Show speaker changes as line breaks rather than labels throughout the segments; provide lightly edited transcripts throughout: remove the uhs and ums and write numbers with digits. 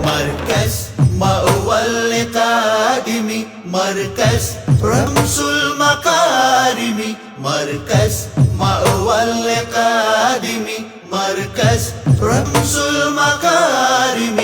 مركز مأوى القادم مركز رمز المكارم مركز مأوى القادم مركز رمز المكارم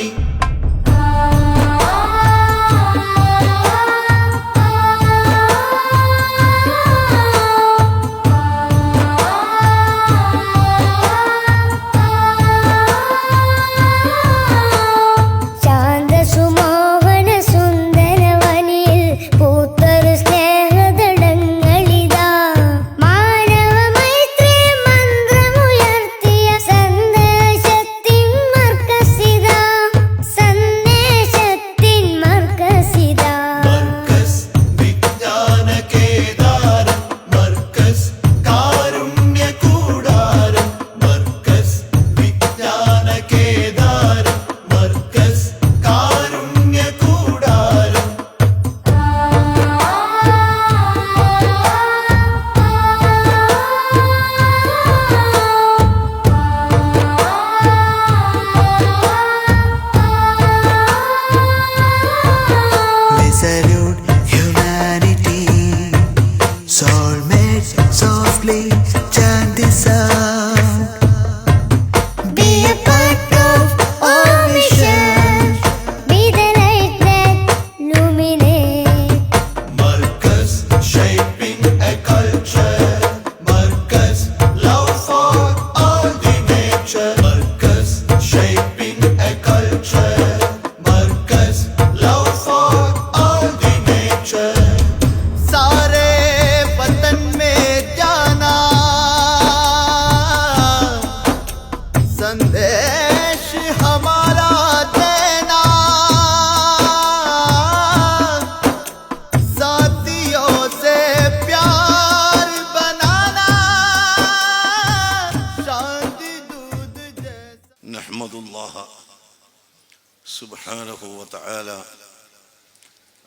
سبحانه وتعالى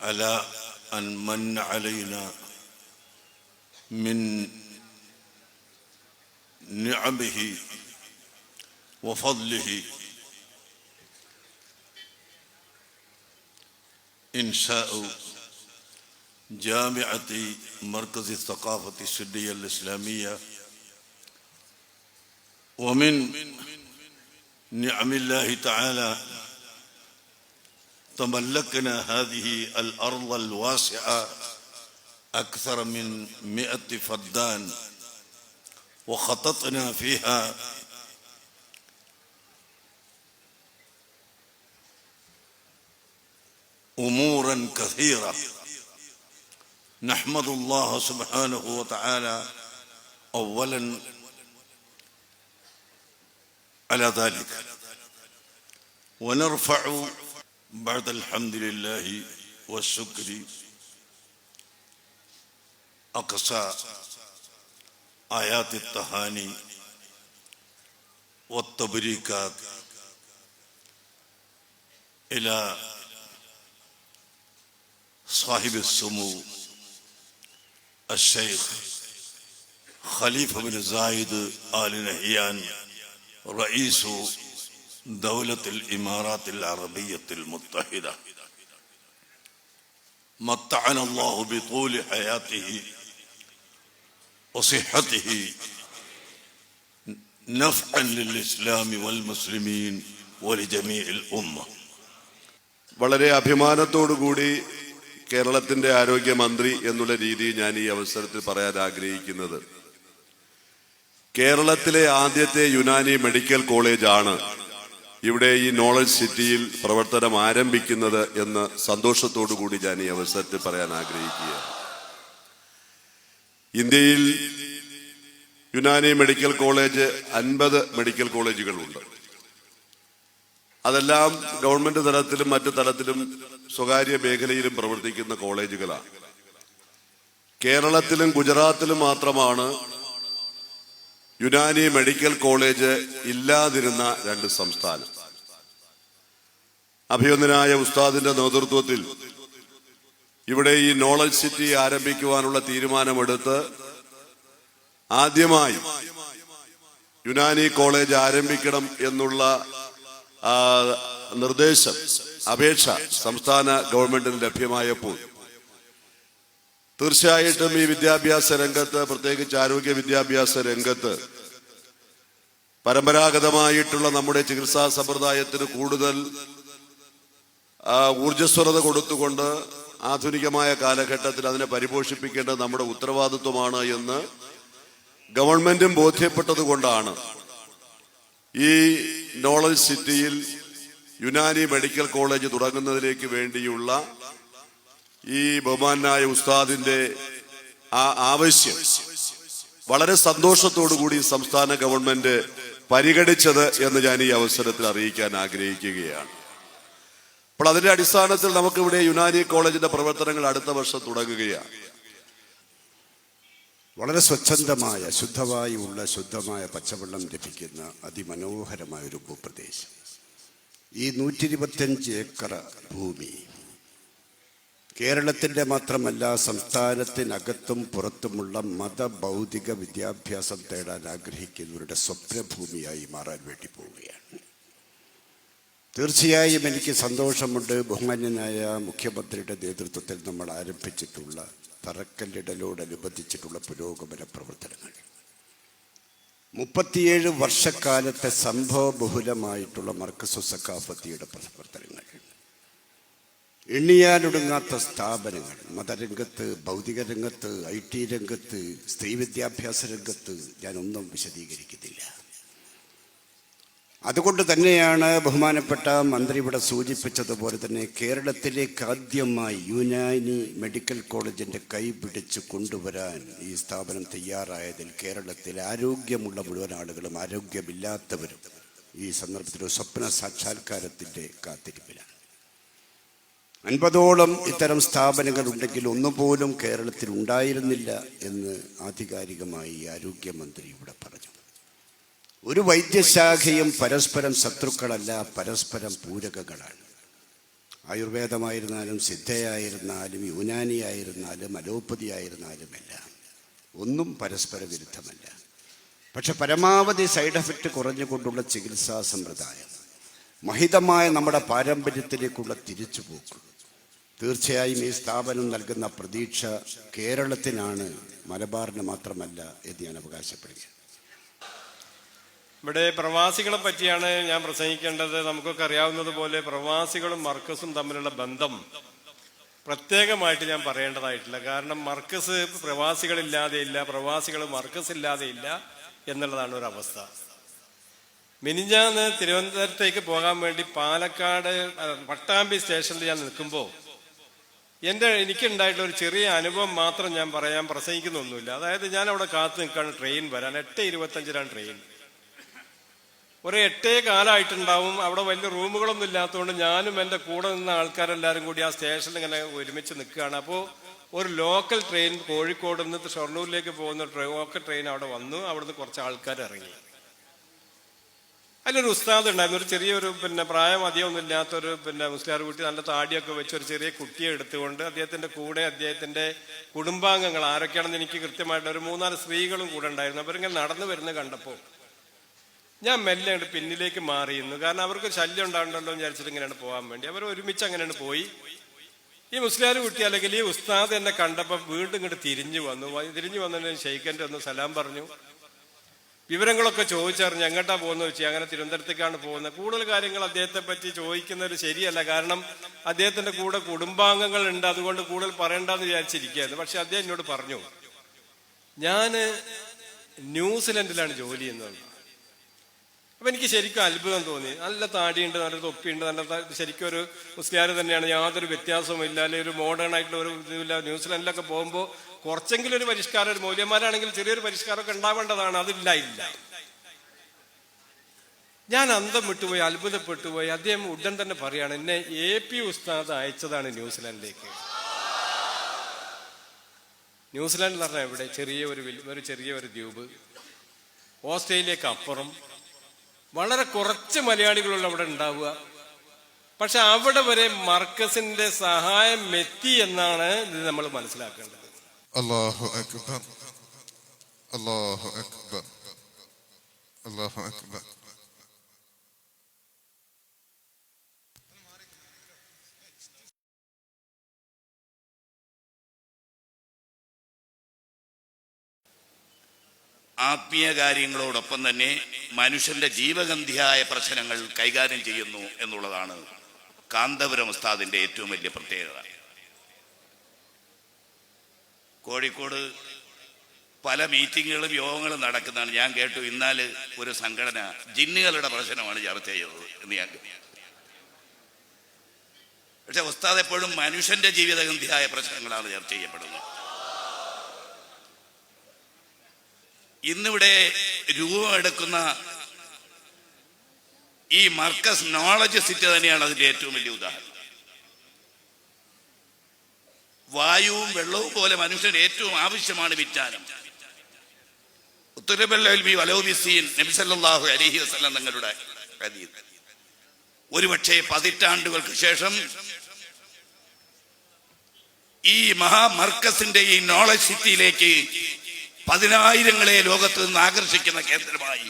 على أن من علينا من نعمه وفضله إنشاء جامعة مركز الثقافة السنية الإسلامية. ومن نعم الله تعالى تملكنا هذه الأرض الواسعة أكثر من 100 فدان وخططنا فيها أمورا كثيرة. نحمد الله سبحانه وتعالى أولا على ذلك، ونرفع بعد الحمد لله والشكر أقصى آيات التهاني والتبريكات إلى صاحب السمو الشيخ خليفة بن زايد آل نهيان رئيس دولة الإمارات العربية المتحدة، متعنا الله بطول حياته وصحته نفعا للإسلام والمسلمين ولجميع الأمة.
വളരെ അഭിമാനത്തോടുകൂടി കേരളത്തിൻ്റെ ആരോഗ്യമന്ത്രി എന്നുള്ള രീതിയിൽ ഞാൻ ഈ അവസരത്തിൽ പറയാൻ ആഗ്രഹിക്കുന്നത്, കേരളത്തിലെ ആദ്യത്തെ യുനാനി മെഡിക്കൽ കോളേജാണ് ഇവിടെ ഈ നോളജ് സിറ്റിയിൽ പ്രവർത്തനം ആരംഭിക്കുന്നത് എന്ന് സന്തോഷത്തോടു കൂടി ഞാൻ ഈ അവസരത്തിൽ പറയാൻ ആഗ്രഹിക്കുകയാണ്. ഇന്ത്യയിൽ യുനാനി മെഡിക്കൽ കോളേജ് 50 മെഡിക്കൽ കോളേജുകളുണ്ട്. അതെല്ലാം ഗവൺമെന്റ് തലത്തിലും മറ്റു തലത്തിലും സ്വകാര്യ മേഖലയിലും പ്രവർത്തിക്കുന്ന കോളേജുകളാണ്. കേരളത്തിലും ഗുജറാത്തിലും മാത്രമാണ് യുനാനി മെഡിക്കൽ കോളേജ് ഇല്ലാതിരുന്ന 2 സംസ്ഥാനം. അഭിനന്ദനായ ഉസ്താദിന്റെ നേതൃത്വത്തിൽ ഇവിടെ ഈ നോളജ് സിറ്റി ആരംഭിക്കുവാനുള്ള തീരുമാനമെടുത്ത് ആദ്യമായി യുനാനി കോളേജ് ആരംഭിക്കണം എന്നുള്ള നിർദ്ദേശം അപേക്ഷ സംസ്ഥാന ഗവൺമെന്റിന് ലഭ്യമായപ്പോൾ തീർച്ചയായിട്ടും ഈ വിദ്യാഭ്യാസ രംഗത്ത്, പ്രത്യേകിച്ച് ആരോഗ്യ വിദ്യാഭ്യാസ രംഗത്ത് പരമ്പരാഗതമായിട്ടുള്ള നമ്മുടെ ചികിത്സാ സമ്പ്രദായത്തിന് കൂടുതൽ ഊർജ്ജസ്വലത കൊടുത്തുകൊണ്ട് ആധുനികമായ കാലഘട്ടത്തിൽ അതിനെ പരിപോഷിപ്പിക്കേണ്ടത് നമ്മുടെ ഉത്തരവാദിത്വമാണ് എന്ന് ഗവൺമെന്റും ബോധ്യപ്പെട്ടത് കൊണ്ടാണ് ഈ നോളജ് സിറ്റിയിൽ യുനാനി മെഡിക്കൽ കോളേജ് തുടങ്ങുന്നതിലേക്ക് വേണ്ടിയുള്ള ഈ ബഹുമാനായ ഉസ്താദിന്റെ ആ ആവശ്യം വളരെ സന്തോഷത്തോടു കൂടി സംസ്ഥാന ഗവൺമെന്റ് പരിഗണിച്ചത് എന്ന് ഞാൻ ഈ അവസരത്തിൽ അറിയിക്കാൻ ആഗ്രഹിക്കുകയാണ്. അപ്പോൾ അതിന്റെ അടിസ്ഥാനത്തിൽ നമുക്കിവിടെ യുനാനി കോളേജിന്റെ പ്രവർത്തനങ്ങൾ അടുത്ത വർഷം തുടങ്ങുകയാണ്.
വളരെ സ്വച്ഛന്തമായ, ശുദ്ധവായുവുള്ള, ശുദ്ധമായ പച്ചവെള്ളം ലഭിക്കുന്ന അതിമനോഹരമായ ഒരു ഭൂപ്രദേശം. ഈ 125 ഏക്കർ ഭൂമി കേരളത്തിൻ്റെ മാത്രമല്ല സംസ്ഥാനത്തിനകത്തും പുറത്തുമുള്ള മതഭൗതിക വിദ്യാഭ്യാസം തേടാൻ ആഗ്രഹിക്കുന്നവരുടെ സ്വപ്നഭൂമിയായി മാറാൻ വേണ്ടി പോവുകയാണ്. തീർച്ചയായും എനിക്ക് സന്തോഷമുണ്ട്. ബഹുമാന്യനായ മുഖ്യമന്ത്രിയുടെ നേതൃത്വത്തിൽ നമ്മൾ ആരംഭിച്ചിട്ടുള്ള തറക്കല്ലിടലോടനുബന്ധിച്ചിട്ടുള്ള പുരോഗമന പ്രവർത്തനങ്ങൾ 37 വർഷക്കാലത്തെ സംഭവബഹുലമായിട്ടുള്ള മർക്കസു സഖാഫത്തിയുടെ പ്രവർത്തനങ്ങൾ, എണ്ണിയാലൊടുങ്ങാത്ത സ്ഥാപനങ്ങൾ, മതരംഗത്ത്, ഭൗതിക രംഗത്ത്, IT രംഗത്ത്, സ്ത്രീ വിദ്യാഭ്യാസ രംഗത്ത് ഞാനൊന്നും വിശദീകരിക്കുന്നില്ല. അതുകൊണ്ട് തന്നെയാണ് ബഹുമാനപ്പെട്ട മന്ത്രി ഇവിടെ സൂചിപ്പിച്ചതുപോലെ തന്നെ കേരളത്തിലേക്ക് ആദ്യമായി യുനാനി മെഡിക്കൽ കോളേജിൻ്റെ കൈ പിടിച്ച് കൊണ്ടുവരാൻ ഈ സ്ഥാപനം തയ്യാറായതിൽ കേരളത്തിലെ ആരോഗ്യമുള്ള മുഴുവൻ ആളുകളും ആരോഗ്യമില്ലാത്തവരും ഈ സന്ദർഭത്തിൽ ഒരു സ്വപ്ന സാക്ഷാത്കാരത്തിൻ്റെ കാത്തിരിപ്പിലാണ്. 50ഓളം ഇത്തരം സ്ഥാപനങ്ങൾ ഉണ്ടെങ്കിൽ ഒന്നുപോലും കേരളത്തിൽ ഉണ്ടായിരുന്നില്ല എന്ന് ആധികാരികമായി ആരോഗ്യമന്ത്രി ഇവിടെ പറഞ്ഞു. ഒരു വൈദ്യശാഖയും പരസ്പരം ശത്രുക്കളല്ല, പരസ്പരം പൂരകങ്ങളാണ്. ആയുർവേദമായിരുന്നാലും സിദ്ധയായിരുന്നാലും യുനാനി ആയിരുന്നാലും അലോപ്പതി ആയിരുന്നാലും എല്ലാം ഒന്നും പരസ്പര വിരുദ്ധമല്ല. പക്ഷെ പരമാവധി സൈഡ് എഫക്റ്റ് കുറഞ്ഞുകൊണ്ടുള്ള ചികിത്സാ സമ്പ്രദായം, മഹിതമായ നമ്മുടെ പാരമ്പര്യത്തിലേക്കുള്ള തിരിച്ചുപോക്ക്, തീർച്ചയായും ഈ സ്ഥാപനം നൽകുന്ന പ്രതീക്ഷ കേരളത്തിനാണ്, മലബാറിന് മാത്രമല്ല എന്ന് ഞാൻ അവകാശപ്പെടുകയാണ്.
ഇവിടെ പ്രവാസികളെ പറ്റിയാണ് ഞാൻ പ്രസംഗിക്കേണ്ടത്. നമുക്കൊക്കെ അറിയാവുന്നതുപോലെ പ്രവാസികളും മർക്കസും തമ്മിലുള്ള ബന്ധം പ്രത്യേകമായിട്ട് ഞാൻ പറയേണ്ടതായിട്ടില്ല. കാരണം മർക്കസ് പ്രവാസികളില്ലാതെ ഇല്ല, പ്രവാസികൾ മർക്കസ് ഇല്ലാതെ ഇല്ല എന്നുള്ളതാണ് ഒരവസ്ഥ. മിനിഞ്ഞാന്ന് തിരുവനന്തപുരത്തേക്ക് പോകാൻ വേണ്ടി പാലക്കാട് പട്ടാമ്പി സ്റ്റേഷനിൽ ഞാൻ നിൽക്കുമ്പോൾ എനിക്കുണ്ടായിട്ടുള്ള ഒരു ചെറിയ അനുഭവം മാത്രം ഞാൻ പറയാൻ പ്രസംഗിക്കുന്നൊന്നുമില്ല. അതായത് ഞാൻ അവിടെ കാത്തു നിൽക്കുകയാണ് ട്രെയിൻ വരാൻ. 8:25 ട്രെയിൻ. ഒരു 8:15 അവിടെ വലിയ റൂമുകളൊന്നും ഇല്ലാത്തതുകൊണ്ട് ഞാനും എൻ്റെ കൂടെ നിന്ന ആൾക്കാരെല്ലാവരും കൂടി ആ സ്റ്റേഷനിൽ ഇങ്ങനെ ഒരുമിച്ച് നിൽക്കുകയാണ്. അപ്പോൾ ഒരു ലോക്കൽ ട്രെയിൻ കോഴിക്കോട് നിന്ന് ഷൊർണൂരിലേക്ക് പോകുന്ന ലോക്കൽ ട്രെയിൻ അവിടെ വന്നു. അവിടുന്ന് കുറച്ച് ആൾക്കാർ ഇറങ്ങി. അതിലൊരു ഉസ്താദ് ഉണ്ടായിരുന്നു. ഒരു ചെറിയൊരു പ്രായം അധികമൊന്നും ഇല്ലാത്തൊരു മുസ്ലിയാർ കുട്ടി, നല്ല താടിയൊക്കെ വെച്ച് ഒരു ചെറിയ കുട്ടിയെ എടുത്തുകൊണ്ട് അദ്ദേഹത്തിൻ്റെ കൂടെ അദ്ദേഹത്തിൻ്റെ കുടുംബാംഗങ്ങൾ ആരൊക്കെയാണെന്ന് എനിക്ക് കൃത്യമായിട്ട് ഒരു 3-4 സ്ത്രീകളും കൂടെ ഉണ്ടായിരുന്നു. അവരിങ്ങനെ നടന്നു വരുന്നത് കണ്ടപ്പോൾ ഞാൻ മെല്ലെ പിന്നിലേക്ക് മാറിയിരുന്നു. കാരണം അവർക്ക് ശല്യം ഉണ്ടാകണ്ടല്ലോ എന്ന് വിചാരിച്ചിട്ട് ഇങ്ങനെയാണ് പോകാൻ വേണ്ടി. അവർ ഒരുമിച്ച് അങ്ങനെയാണ് പോയി. ഈ മുസ്ലിയാർ കുട്ടി അല്ലെങ്കിൽ ഈ ഉസ്താദ് എന്നെ കണ്ടപ്പോൾ വീണ്ടും ഇങ്ങോട്ട് തിരിഞ്ഞു വന്നതിന് ഷെയ്ഖൻ്റെ ഒന്ന് സലാം പറഞ്ഞു. വിവരങ്ങളൊക്കെ ചോദിച്ചറിഞ്ഞ് എങ്ങോട്ടാ പോകുന്നത് വെച്ചാൽ അങ്ങനെ തിരുവനന്തപുരത്തേക്കാണ് പോകുന്നത്. കൂടുതൽ കാര്യങ്ങൾ അദ്ദേഹത്തെ പറ്റി ചോദിക്കുന്നത് ശരിയല്ല. കാരണം അദ്ദേഹത്തിന്റെ കൂടെ കുടുംബാംഗങ്ങൾ ഉണ്ട്, അതുകൊണ്ട് കൂടുതൽ പറയണ്ടെന്ന് വിചാരിച്ചിരിക്കുകയായിരുന്നു. പക്ഷെ അദ്ദേഹം എന്നോട് പറഞ്ഞു, ഞാൻ ന്യൂസിലൻഡിലാണ് ജോലി ചെയ്യുന്നത്. അപ്പൊ എനിക്ക് ശരിക്കും അത്ഭുതം തോന്നി. നല്ല താടിയുണ്ട്, നല്ല തൊപ്പിയുണ്ട്, നല്ല ശരിക്കും ഒരു മുസ്ലിയാർ തന്നെയാണ്, യാതൊരു വ്യത്യാസവും ഇല്ല, അല്ലെങ്കിൽ ഒരു മോഡേൺ ആയിട്ടുള്ള ഒരു ഇതില്ല. ന്യൂസിലൻഡിലൊക്കെ പോകുമ്പോൾ കുറച്ചെങ്കിലും ഒരു പരിഷ്കാരം, ഒരു മൗല്യന്മാരാണെങ്കിൽ ചെറിയൊരു പരിഷ്കാരമൊക്കെ ഉണ്ടാവേണ്ടതാണ്. അതില്ല. ഞാൻ അന്തം വിട്ടുപോയി, അത്ഭുതപ്പെട്ടുപോയി. അദ്ദേഹം ഉടൻ തന്നെ പറയാണ്, എന്നെ AP ഉസ്താദ് അയച്ചതാണ് ന്യൂസിലാൻഡിലേക്ക്. ന്യൂസിലാൻഡ് എന്ന് പറഞ്ഞാൽ എവിടെ? ചെറിയൊരു ദ്വീപ്, ഓസ്ട്രേലിയക്ക് അപ്പുറം. വളരെ കുറച്ച് മലയാളികളുള്ള അവിടെ ഉണ്ടാവുക. പക്ഷെ അവിടെ വരെ മർക്കസിന്റെ സഹായം എത്തി എന്നാണ് ഇത് നമ്മൾ മനസ്സിലാക്കേണ്ടത്.
അല്ലാഹു അക്ബർ, അല്ലാഹു അക്ബർ, അല്ലാഹു അക്ബർ.
ആത്മീയ കാര്യങ്ങളോടൊപ്പം തന്നെ മനുഷ്യന്റെ ജീവഗന്ധിയായ പ്രശ്നങ്ങൾ കൈകാര്യം ചെയ്യുന്നു എന്നുള്ളതാണ് കാന്തപുരം ഉസ്താദിന്റെ ഏറ്റവും വലിയ പ്രത്യേകത. കോഴിക്കോട് പല മീറ്റിങ്ങുകളും യോഗങ്ങളും നടക്കുന്നതാണ്. ഞാൻ കേട്ടു ഇന്നാല് ഒരു സംഘടന ജിന്നുകളുടെ പ്രശ്നമാണ് ചർച്ച ചെയ്തത് എന്ന് ഞാൻ കേട്ടു. പക്ഷെ ഉസ്താദ് എപ്പോഴും മനുഷ്യന്റെ ജീവിതഗന്ധിയായ പ്രശ്നങ്ങളാണ് ചർച്ച ചെയ്യപ്പെടുന്നത്. ഇന്നിവിടെ രൂപമെടുക്കുന്ന ഈ മർക്കസ് നോളജ് സിറ്റി തന്നെയാണ് അതിന്റെ ഏറ്റവും വലിയ ഉദാഹരണം. വായുവും വെള്ളവും പോലെ മനുഷ്യന് ഏറ്റവും ആവശ്യമാണ് വിജ്ഞാനം. നബി സല്ലല്ലാഹു അലൈഹി വസല്ലം തങ്ങളുടെ ഹദീസ്. ഒരുപക്ഷെ പതിറ്റാണ്ടുകൾക്ക് ശേഷം ഈ മഹാമർക്കസിന്റെ ഈ നോളജ് സിറ്റിയിലേക്ക് 10,000-ങ്ങളെ ലോകത്ത് നിന്ന് ആകർഷിക്കുന്ന കേന്ദ്രമായി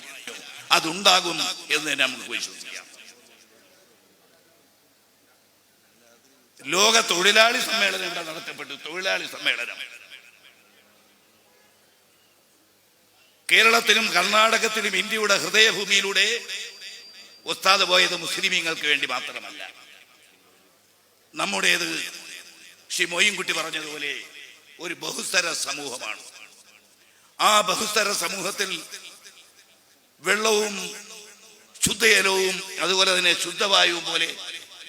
അതുണ്ടാകും എന്ന് നമുക്ക് വിശ്വസിക്കാം. ലോക തൊഴിലാളി സമ്മേളനം ഇവിടെ നടത്തപ്പെട്ടു. തൊഴിലാളി സമ്മേളനം കേരളത്തിലും കർണാടകത്തിലും ഇന്ത്യയുടെ ഹൃദയഭൂമിയിലൂടെ ഉസ്താദ് പോയത് മുസ്ലിമീങ്ങൾക്ക് വേണ്ടി മാത്രമല്ല. നമ്മുടേത് ശ്രീ മൊയ്യൻകുട്ടി പറഞ്ഞതുപോലെ ഒരു ബഹുസ്തര സമൂഹമാണ്. ആ ബഹുസ്തര സമൂഹത്തിൽ വെള്ളവും ശുദ്ധജലവും അതുപോലെ തന്നെ ശുദ്ധവായുവും പോലെ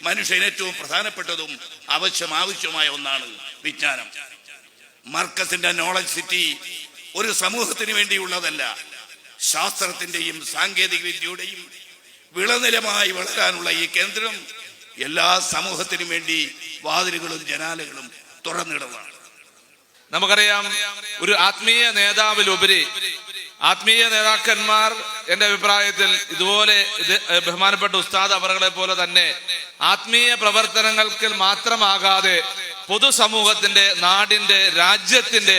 മനുഷ്യന് ഏറ്റവും പ്രധാനപ്പെട്ടതും ആവശ്യമായ ഒന്നാണ് വിജ്ഞാനം. മർക്കസിന്റെ നോളജ് സിറ്റി ഒരു സമൂഹത്തിന് വേണ്ടിയുള്ളതല്ല, ശാസ്ത്രത്തിന്റെയും സാങ്കേതിക വിദ്യയുടെയും വിളനിലമായി വളരാനുള്ള ഈ കേന്ദ്രം എല്ലാ സമൂഹത്തിനും വേണ്ടി വാതിലുകളും ജനാലകളും തുറന്നിടുന്നതാണ്.
നമുക്കറിയാം, ഒരു ആത്മീയ നേതാവിലുപരി ആത്മീയ നേതാക്കന്മാർ എന്റെ അഭിപ്രായത്തിൽ ഇതുപോലെ ബഹുമാനപ്പെട്ട ഉസ്താദ് അവറുകളെ പോലെ തന്നെ ആത്മീയ പ്രവർത്തനങ്ങൾക്ക് മാത്രമാകാതെ പൊതുസമൂഹത്തിന്റെ, നാടിന്റെ, രാജ്യത്തിന്റെ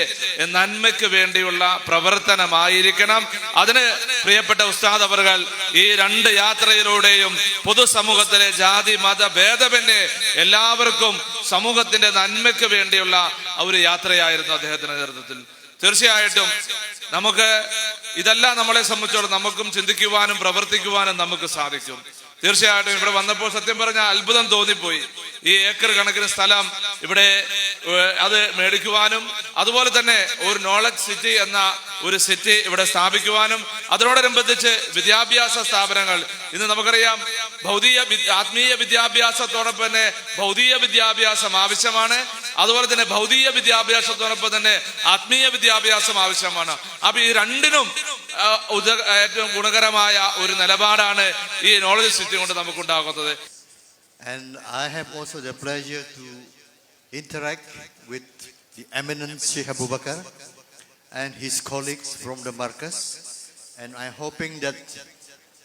നന്മയ്ക്ക് വേണ്ടിയുള്ള പ്രവർത്തനമായിരിക്കണം. അതിന് പ്രിയപ്പെട്ട ഉസ്താദ് അവറുകൾ ഈ 2 യാത്രയിലൂടെയും പൊതുസമൂഹത്തിലെ ജാതി മത ഭേദമന്യേ എല്ലാവർക്കും സമൂഹത്തിന്റെ നന്മയ്ക്ക് വേണ്ടിയുള്ള ഒരു യാത്രയായിരുന്നു അദ്ദേഹത്തിന്റെ നേതൃത്വത്തിൽ. തീർച്ചയായിട്ടും നമുക്ക് ഇതെല്ലാം നമ്മളെ സംബന്ധിച്ചോളം നമുക്കും ചിന്തിക്കുവാനും പ്രവർത്തിക്കുവാനും നമുക്ക് സാധിക്കും. തീർച്ചയായിട്ടും ഇവിടെ വന്നപ്പോൾ സത്യം പറഞ്ഞാൽ അത്ഭുതം തോന്നിപ്പോയി. ഈ ഏക്കർ കണക്കിന് സ്ഥലം ഇവിടെ അത് മേടിക്കുവാനും അതുപോലെ തന്നെ ഒരു നോളജ് സിറ്റി എന്ന ഒരു സിറ്റി ഇവിടെ സ്ഥാപിക്കുവാനും അതിനോടനുബന്ധിച്ച് വിദ്യാഭ്യാസ സ്ഥാപനങ്ങൾ ഇന്ന് നമുക്കറിയാം, ആത്മീയ വിദ്യാഭ്യാസത്തോടൊപ്പം തന്നെ ഭൗതിക വിദ്യാഭ്യാസം ആവശ്യമാണ്. അതുപോലെ തന്നെ ഭൗതിക വിദ്യാഭ്യാസത്തോടൊപ്പം തന്നെ ആത്മീയ വിദ്യാഭ്യാസം ആവശ്യമാണ്. അപ്പൊ ഈ രണ്ടിനും ഏറ്റവും ഗുണകരമായ ഒരു നിലപാടാണ് ഈ നോളജ് സിറ്റി കൊണ്ട് നമുക്കുണ്ടാകുന്നത്.
And I have also the pleasure to interact with the eminent Sheikh Abu Bakar and his colleagues from the Markaz, and I'm hoping that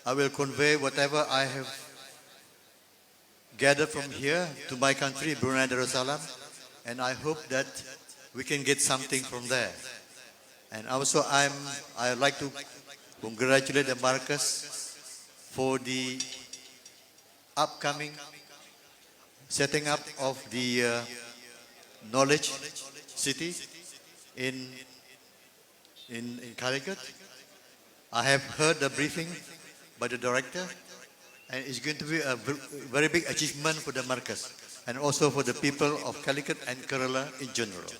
I will convey whatever I have gathered from here to my country, Brunei Darussalam, and I hope that we can get something from there. And also I would like to congratulate the Markaz for the upcoming setting up of the knowledge city in Calicut. I have heard the briefing by the director, and it's going to be a very big achievement for the Markaz and also for the people of Calicut and Kerala in general.